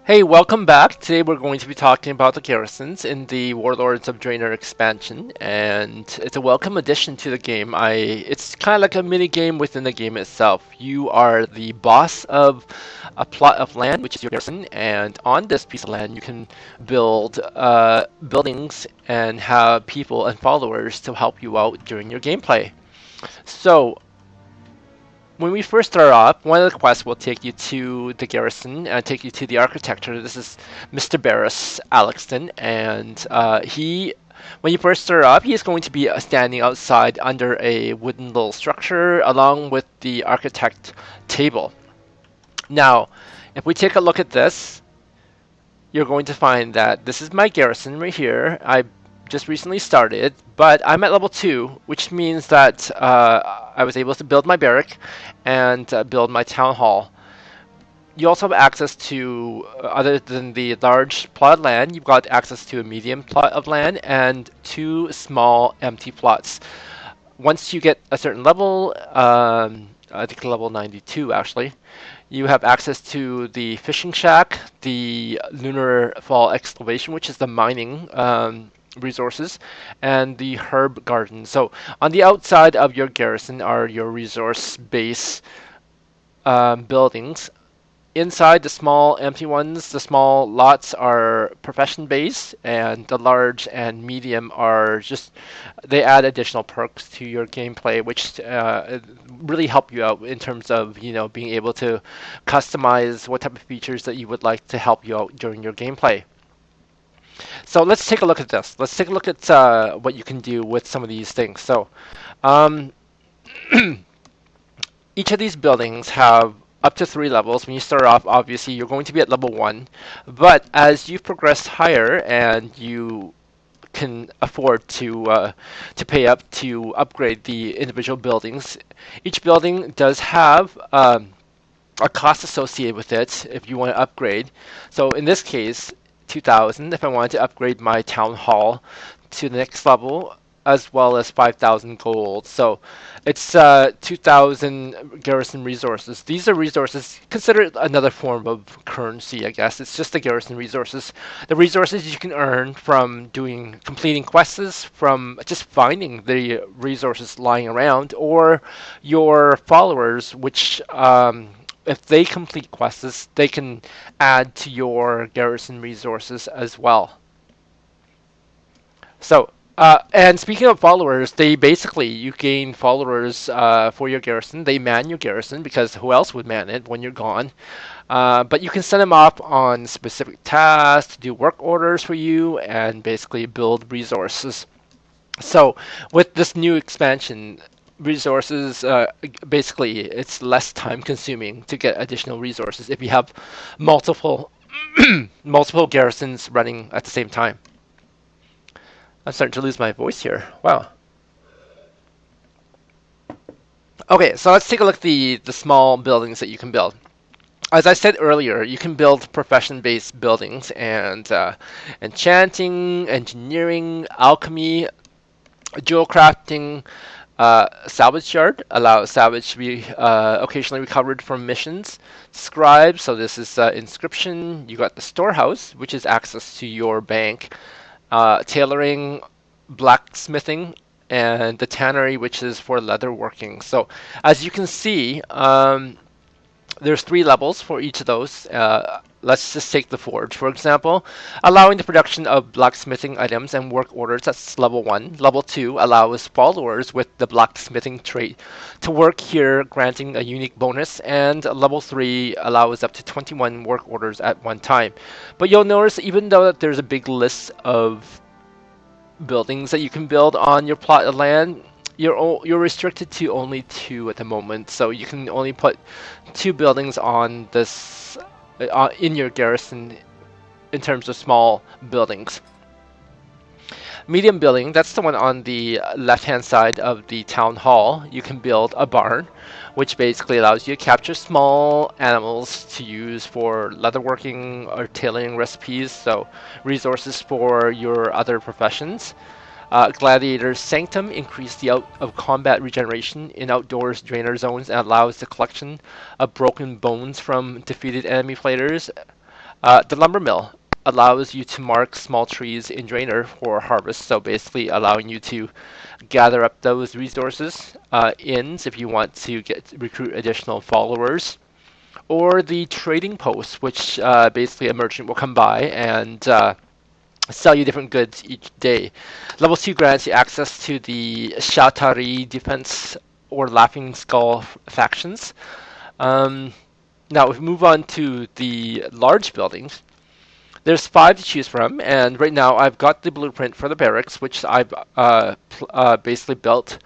Hey, welcome back. Today we're going to be talking about the garrisons in the Warlords of Draenor expansion, and it's a welcome addition to the game. It's kind of like a mini game within the game itself. You are the boss of a plot of land, which is your garrison, and on this piece of land you can build buildings and have people and followers to help you out during your gameplay. So when we first start off, one of the quests will take you to the garrison and take you to the architecture. This is Mr. Barris Alexton, and when you first start off, he is going to be standing outside under a wooden little structure along with the architect table. Now, if we take a look at this, you're going to find that this is my garrison right here. I just recently started, but I'm at level 2, which means that I was able to build my barrack and build my town hall. You also have access to, other than the large plot of land, you've got access to a medium plot of land and 2 small empty plots. Once you get a certain level, I think level 92 actually, you have access to the fishing shack, the lunar fall excavation, which is the mining resources, and the herb garden. So on the outside of your garrison are your resource base buildings. Inside, the small empty ones, the small lots are profession base, and the large and medium are just, they add additional perks to your gameplay, which really help you out in terms of, being able to customize what type of features that you would like to help you out during your gameplay. So let's take a look at this. Let's take a look at what you can do with some of these things. So um, each of these buildings have up to 3 levels. When you start off, obviously, you're going to be at level 1. But as you progress higher and you can afford to pay up to upgrade the individual buildings, each building does have a cost associated with it if you want to upgrade. So in this case, 2,000 if I wanted to upgrade my town hall to the next level, as well as 5,000 gold. So it's 2,000 garrison resources. These are resources considered another form of currency, I guess. It's just the garrison resources. The resources you can earn from completing quests, from just finding the resources lying around, or your followers, which if they complete quests, they can add to your garrison resources as well. So, and speaking of followers, you gain followers for your garrison. They man your garrison because who else would man it when you're gone? But you can send them off on specific tasks, do work orders for you, and basically build resources. So, with this new expansion, resources basically it's less time consuming to get additional resources if you have multiple multiple garrisons running at the same time. I'm starting to lose my voice here. Wow. Okay, so let's take a look at the small buildings that you can build. As I said earlier, you can build profession-based buildings, and enchanting, engineering, alchemy, jewel crafting. Salvage yard allows salvage to be occasionally recovered from missions. Scribe, so this is inscription. You got the storehouse, which is access to your bank. Tailoring, blacksmithing, and the tannery, which is for leather working. So as you can see, there's 3 levels for each of those. Let's just take the forge, for example. Allowing the production of blacksmithing items and work orders, that's level 1. Level 2 allows followers with the blacksmithing trait to work here, granting a unique bonus. And level 3 allows up to 21 work orders at one time. But you'll notice, even though that there's a big list of buildings that you can build on your plot of land, you're restricted to only 2 at the moment. So you can only put 2 buildings on this in your garrison in terms of small buildings. Medium building, that's the one on the left-hand side of the town hall. You can build a barn, which basically allows you to capture small animals to use for leatherworking or tailoring recipes, so resources for your other professions. Gladiator's Sanctum increase the out-of-combat regeneration in outdoors Draenor zones and allows the collection of broken bones from defeated enemy players. The lumber mill allows you to mark small trees in Draenor for harvest, so basically allowing you to gather up those resources. Inns, if you want to recruit additional followers. Or the trading post, which basically a merchant will come by and sell you different goods each day. Level 2 grants you access to the Shatari defense or Laughing Skull factions. Now, if we move on to the large buildings, there's 5 to choose from, and right now I've got the blueprint for the barracks, which I've basically built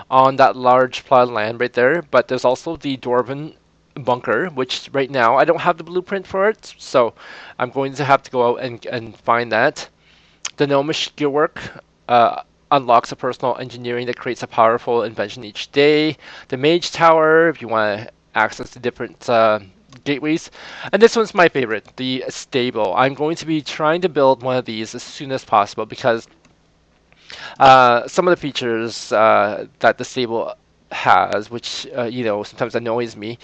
on that large plot of land right there. But there's also the Dwarven bunker, which right now I don't have the blueprint for it, so I'm going to have to go out and find that. The Gnomish Gearwork unlocks a personal engineering that creates a powerful invention each day. The Mage Tower, if you want to access the different gateways. And this one's my favorite, the stable. I'm going to be trying to build one of these as soon as possible because some of the features that the stable has, which sometimes annoys me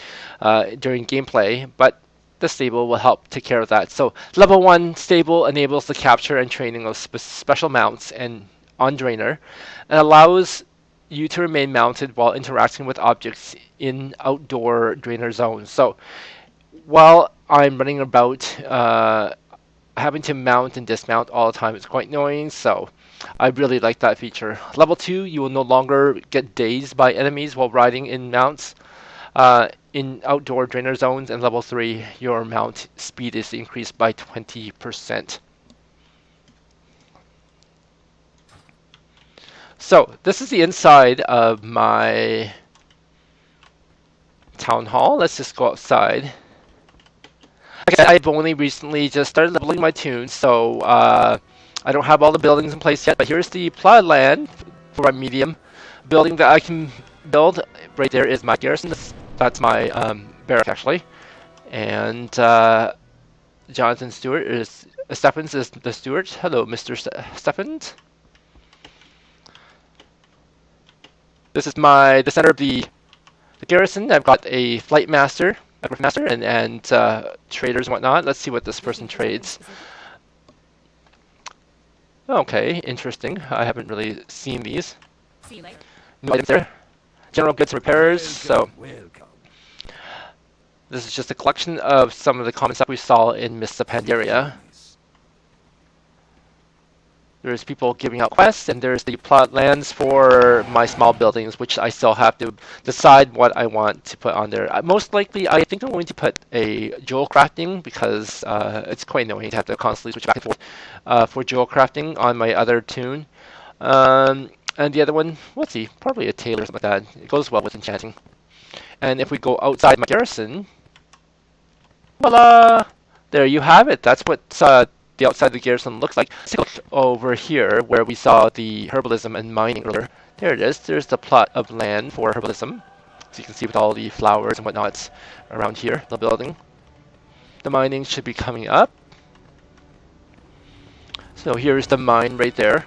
during gameplay, but the stable will help take care of that. So level 1 stable enables the capture and training of special mounts on Draenor and allows you to remain mounted while interacting with objects in outdoor Draenor zones. So while I'm running about, having to mount and dismount all the time is quite annoying, so I really like that feature. Level 2, you will no longer get dazed by enemies while riding in mounts in outdoor Draenor zones, and level 3, your mount speed is increased by 20%. So this is the inside of my town hall. Let's just go outside. Again, I've only recently just started leveling my toons, so I don't have all the buildings in place yet, but here's the plot of land for my medium building that I can build. Right there is my garrison. That's my barrack, actually. And Jonathan Stephens is the steward. Hello, Mr. Stephens. This is the center of the garrison. I've got a flight master, and traders and whatnot. Let's see what this person trades. Okay, interesting. I haven't really seen these. No items there. General goods and repairs. So this is just a collection of some of the common stuff we saw in Mists of Pandaria. There's people giving out quests, and there's the plot lands for my small buildings, which I still have to decide what I want to put on there. Most likely, I think I'm going to put a jewel crafting because it's quite annoying to have to constantly switch back and forth for jewel crafting on my other toon. And the other one, let's see, probably a tailor or something like that. It goes well with enchanting. And if we go outside my garrison, voila! There you have it. That's what the outside of the garrison looks like. Let's take a look over here where we saw the herbalism and mining earlier. There it is. There's the plot of land for herbalism. So you can see with all the flowers and whatnot around here, the building. The mining should be coming up. So here's the mine right there.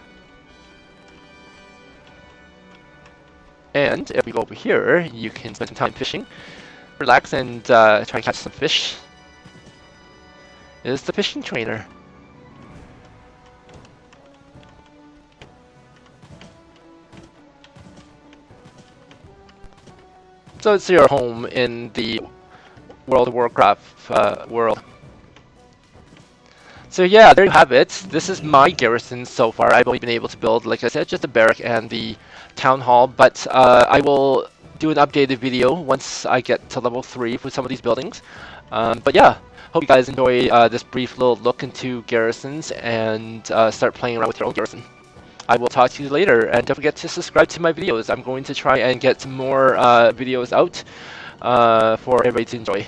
And if we go over here, you can spend some time fishing, relax, and try and catch some fish. Is the fishing trainer. So it's your home in the World of Warcraft world. So yeah, there you have it. This is my garrison so far. I've only been able to build, like I said, just a barrack and the town hall, but I will do an updated video once I get to level 3 for some of these buildings. But yeah, hope you guys enjoy this brief little look into garrisons and start playing around with your own garrison. I will talk to you later, and don't forget to subscribe to my videos. I'm going to try and get some more videos out for everybody to enjoy.